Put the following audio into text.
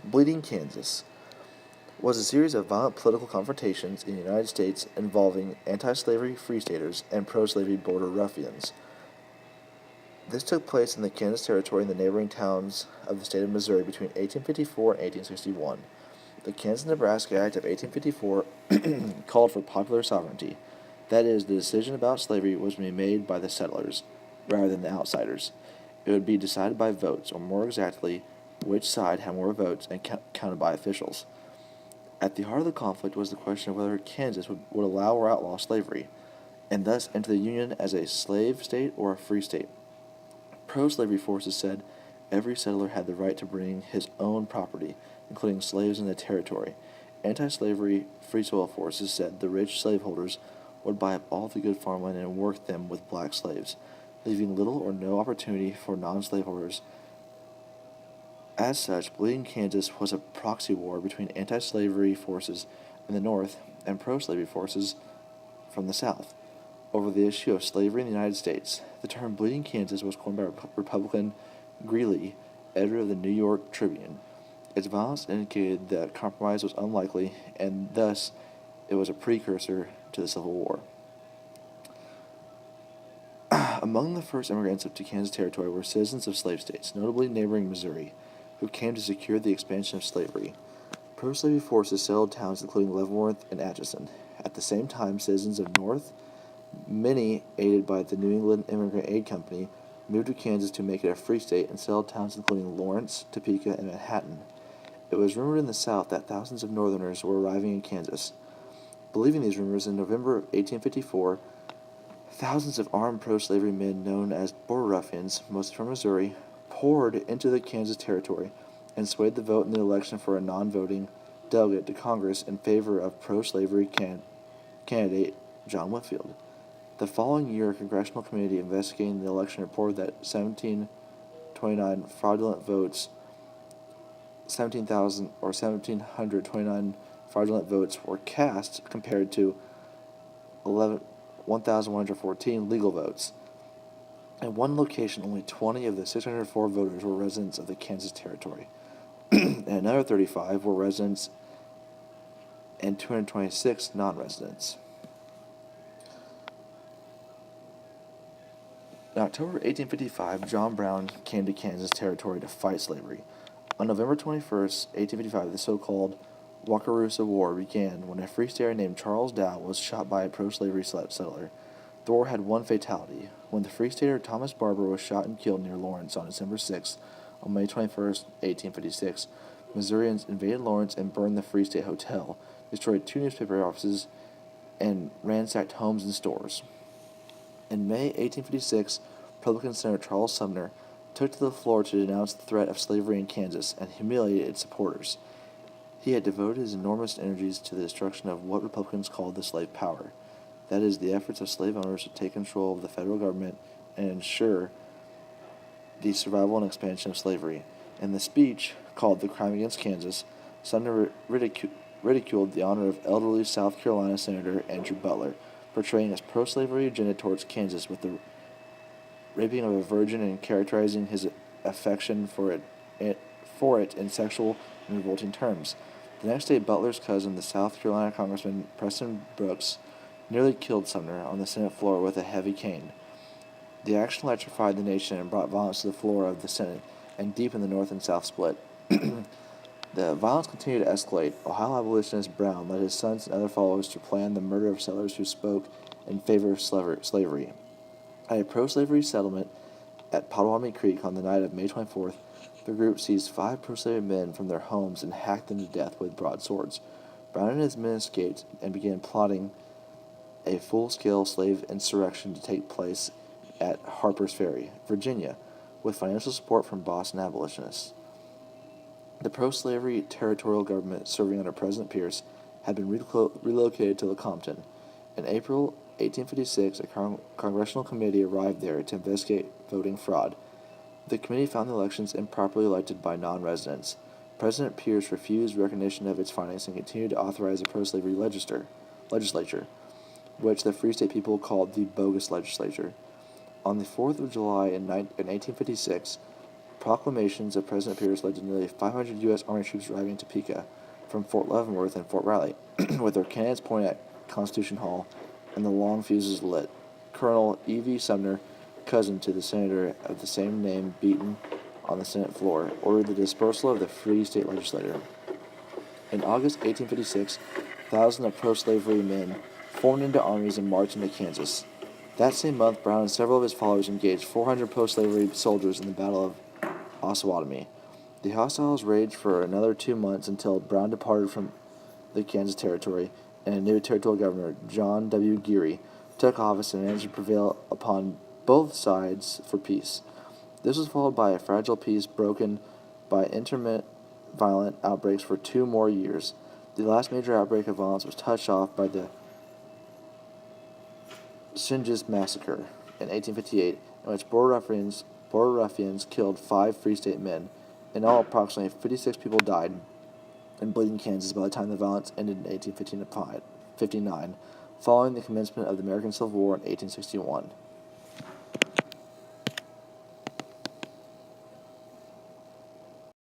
Bleeding Kansas was a series of violent political confrontations in the United States involving anti-slavery free staters and pro-slavery border ruffians. This took place in the Kansas Territory and the neighboring towns of the state of Missouri between 1854 and 1861. The Kansas-Nebraska Act of 1854 called for popular sovereignty. That is, the decision about slavery was to be made by the settlers, rather than the outsiders. It would be decided by votes, or more exactly, which side had more votes and counted by officials. At the heart of the conflict was the question of whether Kansas would allow or outlaw slavery, and thus enter the Union as a slave state or a free state. Pro-slavery forces said every settler had the right to bring his own property, including slaves in the territory. Anti-slavery free soil forces said the rich slaveholders would buy up all the good farmland and work them with black slaves, leaving little or no opportunity for non-slaveholders. As such, Bleeding Kansas was a proxy war between anti-slavery forces in the North and pro-slavery forces from the South over the issue of slavery in the United States. The term Bleeding Kansas was coined by Republican Greeley, editor of the New York Tribune. Its violence indicated that compromise was unlikely, and thus it was a precursor to the Civil War. Among the first immigrants to Kansas Territory were citizens of slave states, notably neighboring Missouri, who came to secure the expansion of slavery. Pro-slavery forces settled towns including Leavenworth and Atchison. At the same time, citizens of North, many aided by the New England Immigrant Aid Company, moved to Kansas to make it a free state and settled towns including Lawrence, Topeka, and Manhattan. It was rumored in the South that thousands of Northerners were arriving in Kansas. Believing these rumors, in November of 1854, thousands of armed pro-slavery men known as border ruffians, mostly from Missouri, poured into the Kansas Territory and swayed the vote in the election for a non-voting delegate to Congress in favor of pro-slavery candidate John Whitfield. The following year, a congressional committee investigating the election reported that 1729 fraudulent votes 1,729 fraudulent votes were cast compared to 1,114 legal votes. In one location, only 20 of the 604 voters were residents of the Kansas Territory, and another 35 were residents and 226 non-residents. In October 1855, John Brown came to Kansas Territory to fight slavery. On November 21st, 1855, the so-called Wakarusa War began when a free stater named Charles Dow was shot by a pro-slavery settler. The war had one fatality, when the free stater Thomas Barber was shot and killed near Lawrence on December 6th. On May 21st, 1856, Missourians invaded Lawrence and burned the Free State Hotel, destroyed 2 newspaper offices, and ransacked homes and stores. In May 1856, Republican Senator Charles Sumner took to the floor to denounce the threat of slavery in Kansas and humiliated its supporters. He had devoted his enormous energies to the destruction of what Republicans called the slave power, that is, the efforts of slave owners to take control of the federal government and ensure the survival and expansion of slavery. In the speech, called The Crime Against Kansas, Sumner ridiculed the honor of elderly South Carolina Senator Andrew Butler, portraying his pro-slavery agenda towards Kansas with the raping of a virgin and characterizing his affection for it in sexual and revolting terms. The next day, Butler's cousin, the South Carolina Congressman Preston Brooks, nearly killed Sumner on the Senate floor with a heavy cane. The action electrified the nation and brought violence to the floor of the Senate and deepened the North and South split. The violence continued to escalate. Ohio abolitionist Brown led his sons and other followers to plan the murder of settlers who spoke in favor of slavery. At a pro-slavery settlement at Pottawatomie Creek on the night of May 24th, the group seized 5 pro-slavery men from their homes and hacked them to death with broadswords. Brown and his men escaped and began plotting a full-scale slave insurrection to take place at Harper's Ferry, Virginia, with financial support from Boston abolitionists. The pro-slavery territorial government serving under President Pierce had been relocated to Lecompton. In April 1856, a congressional committee arrived there to investigate voting fraud. The committee found the elections improperly elected by non-residents. President Pierce refused recognition of its findings and continued to authorize a pro-slavery legislature, which the Free State people called the bogus legislature. On the 4th of July in 1856, proclamations of President Pierce led to nearly 500 U.S. Army troops arriving in Topeka from Fort Leavenworth and Fort Riley, with their cannons pointed at Constitution Hall and the long fuses lit. Colonel E.V. Sumner, cousin to the senator of the same name beaten on the Senate floor, ordered the dispersal of the free state legislature. In August 1856, thousands of pro-slavery men formed into armies and marched into Kansas. That same month, Brown and several of his followers engaged 400 pro-slavery soldiers in the Battle of Osawatomie. The hostiles raged for another 2 months until Brown departed from the Kansas Territory, and a new territorial governor, John W. Geary, took office and managed to prevail upon both sides for peace. This was followed by a fragile peace broken by intermittent violent outbreaks for 2 more years. The last major outbreak of violence was touched off by the Synges Massacre in 1858, in which Border Ruffians killed 5 Free State men. In all, approximately 56 people died in Bleeding, Kansas by the time the violence ended in 1859, following the commencement of the American Civil War in 1861.